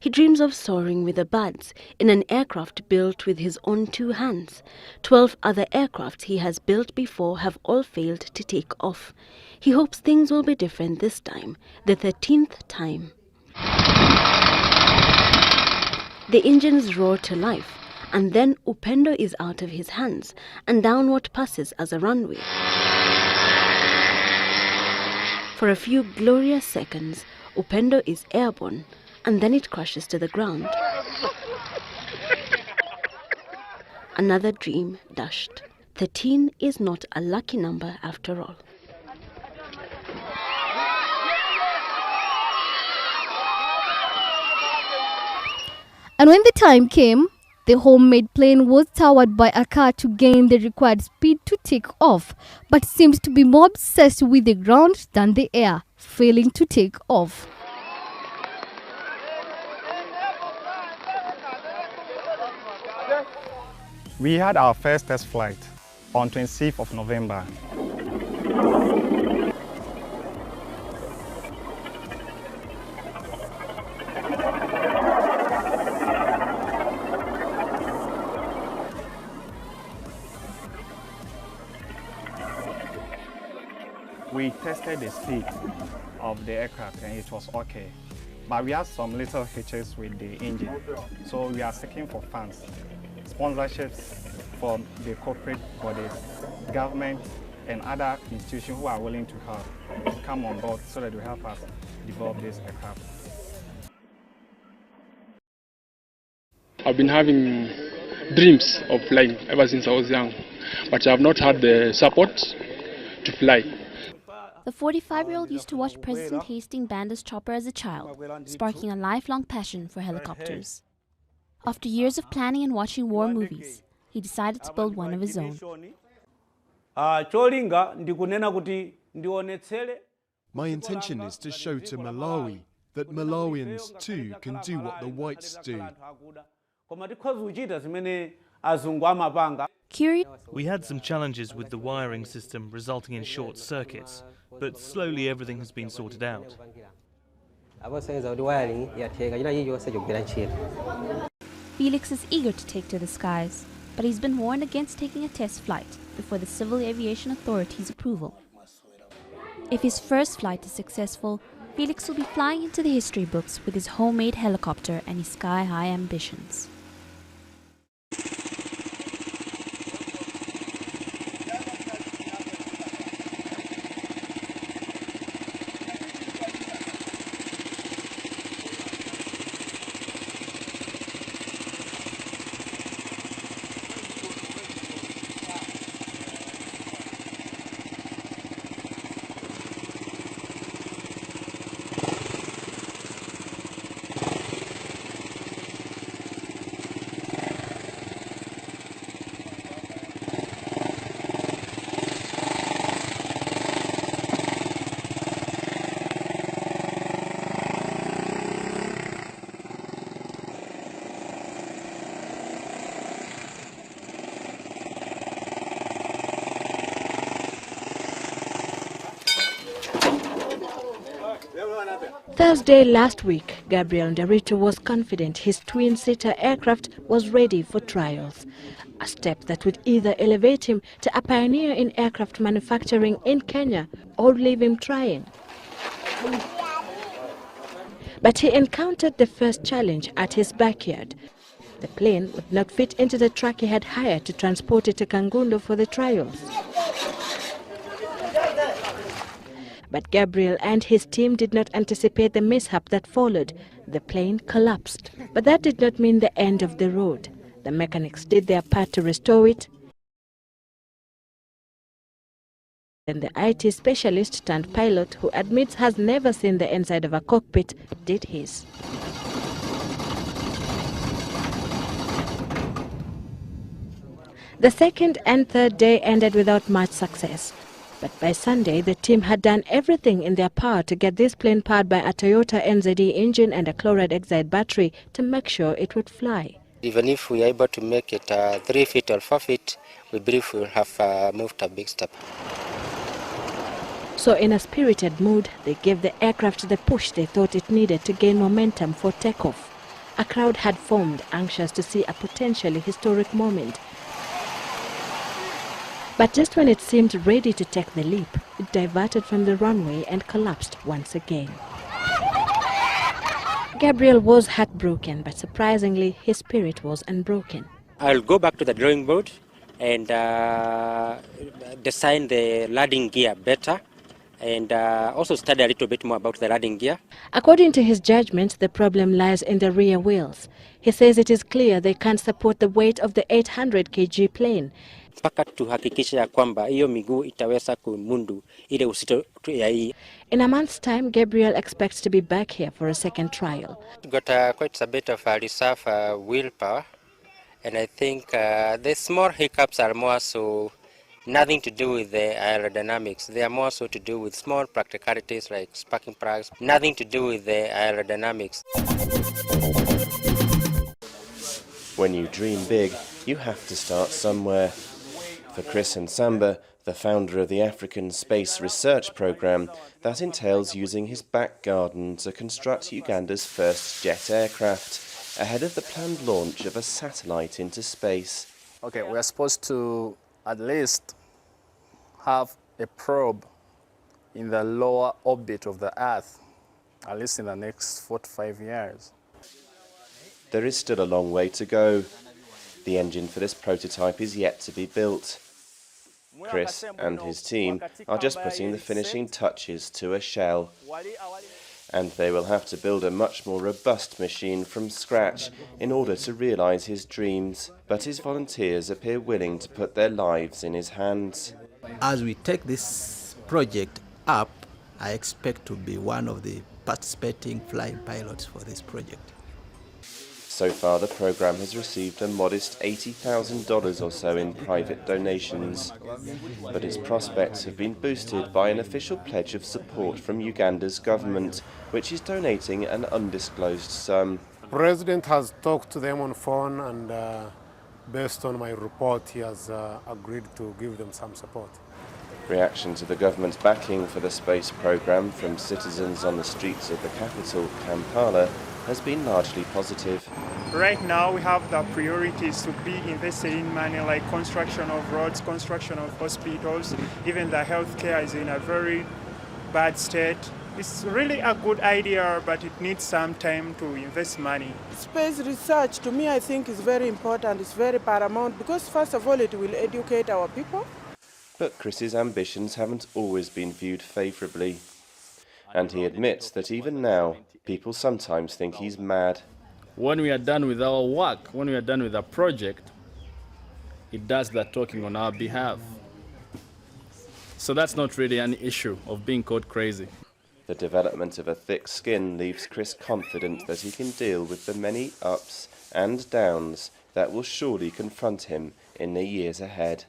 He dreams of soaring with the birds in an aircraft built with his own 2 hands. 12 other aircrafts he has built before have all failed to take off. He hopes things will be different this time, the 13th time. The engines roar to life, and then Upendo is out of his hands and down what passes as a runway. For a few glorious seconds, Upendo is airborne, and then it crashes to the ground. Another dream dashed. 13 is not a lucky number after all. And when the time came, the homemade plane was towered by a car to gain the required speed to take off, but seemed to be more obsessed with the ground than the air, failing to take off. We had our first test flight on 26th of November. We tested the speed of the aircraft and it was okay. But we had some little hitches with the engine, so we are seeking for funds, sponsorships from the corporate bodies, government, and other institutions who are willing to help come on board so that they help us develop this aircraft. I've been having dreams of flying ever since I was young, but I have not had the support to fly. The 45-year-old used to watch President Hastings Bander's chopper as a child, sparking a lifelong passion for helicopters. After years of planning and watching war movies, he decided to build one of his own. My intention is to show to Malawi that Malawians too can do what the whites do. We had some challenges with the wiring system resulting in short circuits, but slowly everything has been sorted out. Felix is eager to take to the skies, but he's been warned against taking a test flight before the Civil Aviation Authority's approval. If his first flight is successful, Felix will be flying into the history books with his homemade helicopter and his sky-high ambitions. Thursday last week, Gabriel Ndarito was confident his twin-seater aircraft was ready for trials, a step that would either elevate him to a pioneer in aircraft manufacturing in Kenya or leave him trying. But he encountered the first challenge at his backyard. The plane would not fit into the truck he had hired to transport it to Kangundo for the trials. But Gabriel and his team did not anticipate the mishap that followed. The plane collapsed. But that did not mean the end of the road. The mechanics did their part to restore it. And the IT specialist turned pilot, who admits has never seen the inside of a cockpit, did his. The second and third day ended without much success. But by Sunday, the team had done everything in their power to get this plane powered by a Toyota NZD engine and a chloride oxide battery to make sure it would fly. Even if we are able to make it 3 feet or 4 feet, we believe we will have moved a big step. So in a spirited mood, they gave the aircraft the push they thought it needed to gain momentum for takeoff. A crowd had formed, anxious to see a potentially historic moment. But just when it seemed ready to take the leap, it diverted from the runway and collapsed once again. Gabriel was heartbroken, but surprisingly, his spirit was unbroken. I'll go back to the drawing board and design the landing gear better, and also study a little bit more about the landing gear. According to his judgment, the problem lies in the rear wheels. He says it is clear they can't support the weight of the 800 kg plane. Mpaka tuhakikishe ya kwamba hiyo miguu itaweza kumundu ile uzito ya hii. In a month's time, Gabriel expects to be back here for a second trial. Got quite a bit of reserve willpower, and I think the small hiccups are more so nothing to do with the aerodynamics. They are more so to do with small practicalities like sparking plugs, nothing to do with the aerodynamics. When you dream big, you have to start somewhere. For Chris and Samba, the founder of the African Space Research Programme, that entails using his back garden to construct Uganda's first jet aircraft, ahead of the planned launch of a satellite into space. Okay, we are supposed to at least have a probe in the lower orbit of the Earth, at least in the next 4 to 5 years. There is still a long way to go. The engine for this prototype is yet to be built. Chris and his team are just putting the finishing touches to a shell. And they will have to build a much more robust machine from scratch in order to realise his dreams. But his volunteers appear willing to put their lives in his hands. As we take this project up, I expect to be one of the participating flying pilots for this project. So far, the programme has received a modest $80,000 or so in private donations, but its prospects have been boosted by an official pledge of support from Uganda's government, which is donating an undisclosed sum. The President has talked to them on phone, and based on my report, he has agreed to give them some support. Reaction to the government's backing for the space programme from citizens on the streets of the capital, Kampala, has been largely positive. Right now we have the priorities to be invested in money like construction of roads, construction of hospitals, even the healthcare is in a very bad state. It's really a good idea, but it needs some time to invest money. Space research, to me, I think is very important. It's very paramount because, first of all, it will educate our people. But Chris's ambitions haven't always been viewed favourably. And he admits that even now, people sometimes think he's mad. When we are done with our work, when we are done with our project, it does the talking on our behalf. So that's not really an issue of being called crazy. The development of a thick skin leaves Chris confident that he can deal with the many ups and downs that will surely confront him in the years ahead.